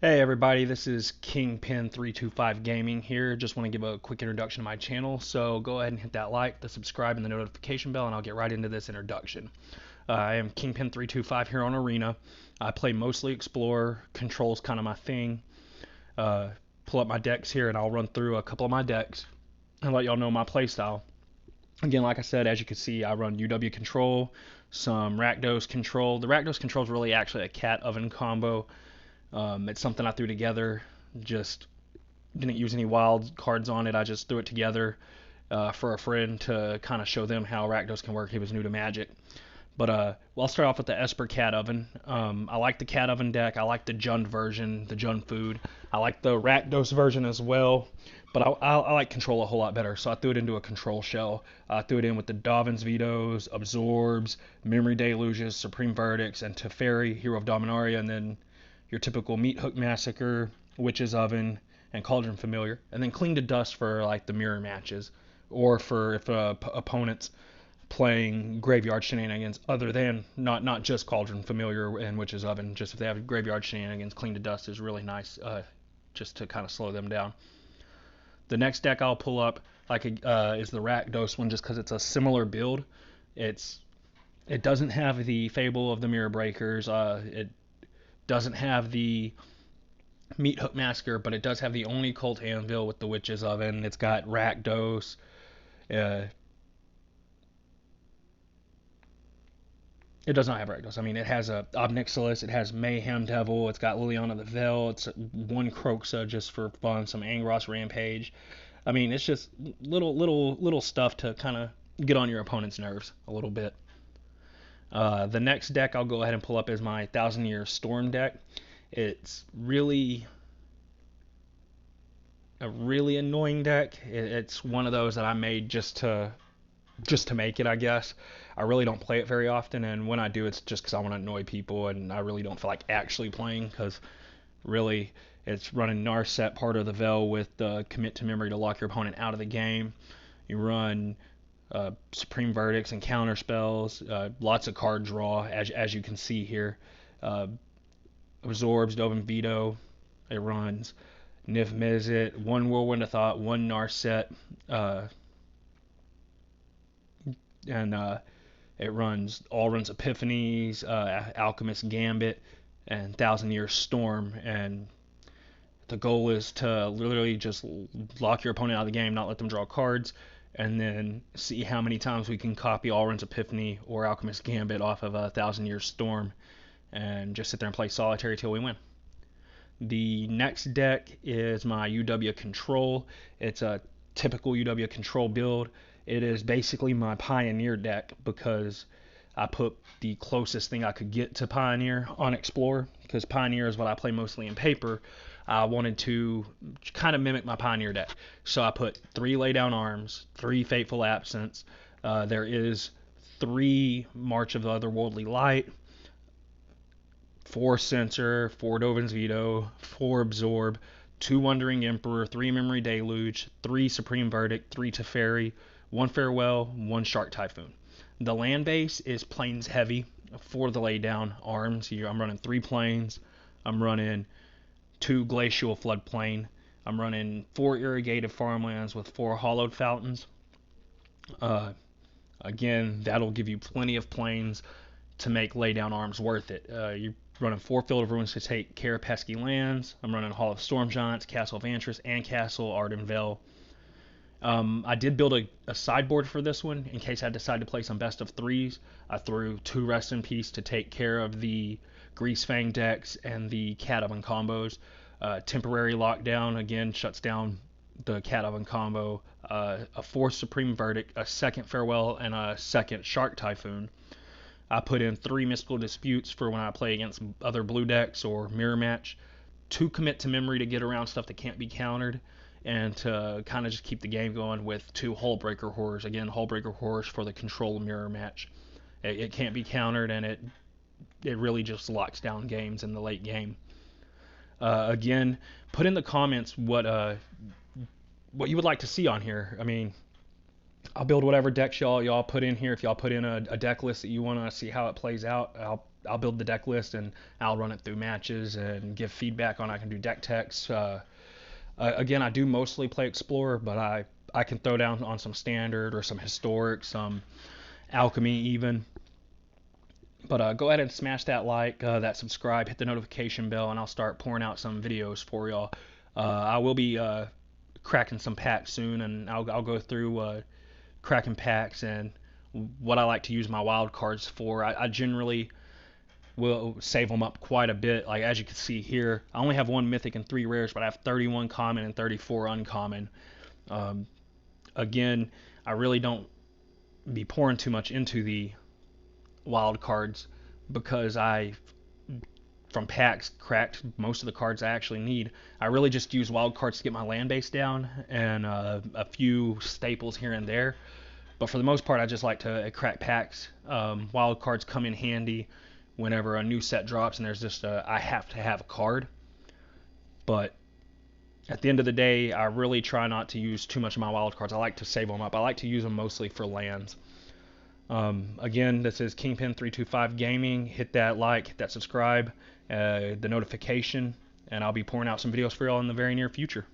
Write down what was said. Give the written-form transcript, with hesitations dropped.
Hey everybody, this is Kingpin325 Gaming here. Just want to give a quick introduction to my channel. So go ahead and hit that like, the subscribe, and the notification bell, and I'll get right into this introduction. I am Kingpin325 here on Arena. I play mostly Explorer. Control's kind of my thing. Uh, Pull up my decks here, and I'll run through a couple of my decks and let y'all know my playstyle. Again, like I said, as you can see, I run UW Control, some Rakdos Control. The Rakdos Control is really actually a cat oven combo. It's something I threw together. Just didn't use any wild cards on it. I just threw it together for a friend to kind of show them how Rakdos can work. He was new to Magic. But I'll start off with the Esper Cat Oven. I like the Cat Oven deck. I like the Jund version, the Jund Food. I like the Rakdos version as well. But I like Control a whole lot better, so I threw it into a Control shell. I threw it in with the Dovin's Vetoes, Absorbs, Memory Deluges, Supreme Verdicts, and Teferi, Hero of Dominaria, and then your typical Meat Hook Massacre, Witch's Oven, and Cauldron Familiar, and then Clean to Dust for like the mirror matches, or for if opponents playing graveyard shenanigans other than not just Cauldron Familiar and Witch's Oven. Just if they have graveyard shenanigans, Clean to Dust is really nice, just to kind of slow them down. The next deck I'll pull up is the Rakdos one, just because it's a similar build. It doesn't have the Fable of the Mirror Breakers. It doesn't have the Meat Hook Massacre, but it does have the only Cult Anvil with the Witch's Oven. It's got Rakdos. Uh, it does not have Rakdos. I mean, it has a Obnixilis. It has Mayhem Devil. It's got Liliana the Veil. It's one Croxa just for fun. Some Angros Rampage. I mean, it's just little stuff to kind of get on your opponent's nerves a little bit. The next deck I'll go ahead and pull up is my Thousand Year Storm deck. It's a really annoying deck. It's one of those that I made just to make it, I guess. I really don't play it very often, and when I do, it's just because I want to annoy people, and I really don't feel like actually playing, because really it's running Narset, part of the Veil, with Commit to Memory to lock your opponent out of the game. You run Supreme Verdicts and counter spells, lots of card draw, as you can see here. Uh, Absorbs, Dovin Veto. It runs Nif Mizzet, one Whirlwind of Thought, one Narset, uh, and it runs Epiphanies, Alchemist Gambit, and Thousand Year Storm. And the goal is to literally just lock your opponent out of the game, not let them draw cards, and then see how many times we can copy Alrund's Epiphany or Alchemist Gambit off of a Thousand Year Storm, and just sit there and play solitary till we win. The next deck is my UW Control. It's a typical UW Control build. It is basically my Pioneer deck, because I put the closest thing I could get to Pioneer on Explorer, because Pioneer is what I play mostly in paper. I wanted to kind of mimic my Pioneer deck. So I put 3 Laydown Arms, 3 Fateful Absence. There is 3 March of the Otherworldly Light, 4 Censor, 4 Dovin's Veto, 4 Absorb, 2 Wandering Emperor, 3 Memory Deluge, 3 Supreme Verdict, 3 Teferi, 1 Farewell, 1 Shark Typhoon. The land base is plains heavy for the laydown arms. Here I'm running 3 plains. I'm running 2 Glacial Floodplain. I'm running 4 Irrigated Farmlands with 4 Hollowed Fountains. Again, that'll give you plenty of plains to make laydown arms worth it. You're running 4 Field of Ruins to take care of pesky lands. I'm running Hall of Storm Giants, Castle of Antris, and Castle Ardenvale. I did build a sideboard for this one in case I decide to play some best of 3s. I threw 2 Rest in Peace to take care of the Grease Fang decks and the Cat Oven combos. Temporary Lockdown, again, shuts down the Cat Oven combo. A 4th Supreme Verdict, a 2nd Farewell, and a 2nd Shark Typhoon. I put in 3 Mystical Disputes for when I play against other blue decks or mirror match. 2 Commit to Memory to get around stuff that can't be countered, and to kind of just keep the game going with 2 Hullbreaker Horrors. Again, Hullbreaker Horrors for the control mirror match. It can't be countered, and it really just locks down games in the late game. Again, put in the comments what you would like to see on here. I mean, I'll build whatever decks y'all put in here. If y'all put in a deck list that you want to see how it plays out, I'll I'll build the deck list and I'll run it through matches and give feedback on. I can do deck techs. Again, I do mostly play Explorer, but I can throw down on some Standard or some Historic, some Alchemy even. But go ahead and smash that like, that subscribe, hit the notification bell, and I'll start pouring out some videos for y'all. I will be cracking some packs soon, and I'll go through cracking packs and what I like to use my wild cards for. I generally will save them up quite a bit. Like as you can see here, I only have one mythic and 3 rares, but I have 31 common and 34 uncommon. Um, Again, I really don't be pouring too much into the wild cards because I from packs cracked most of the cards I actually need. I really just use wild cards to get my land base down and a few staples here and there. But for the most part, I just like to crack packs. Wild cards come in handy whenever a new set drops and there's just I have to have a card. But at the end of the day, I really try not to use too much of my wild cards. I like to save them up. I like to use them mostly for lands. Again, this is Kingpin325 Gaming. Hit that like, hit that subscribe, the notification, and I'll be pouring out some videos for y'all in the very near future.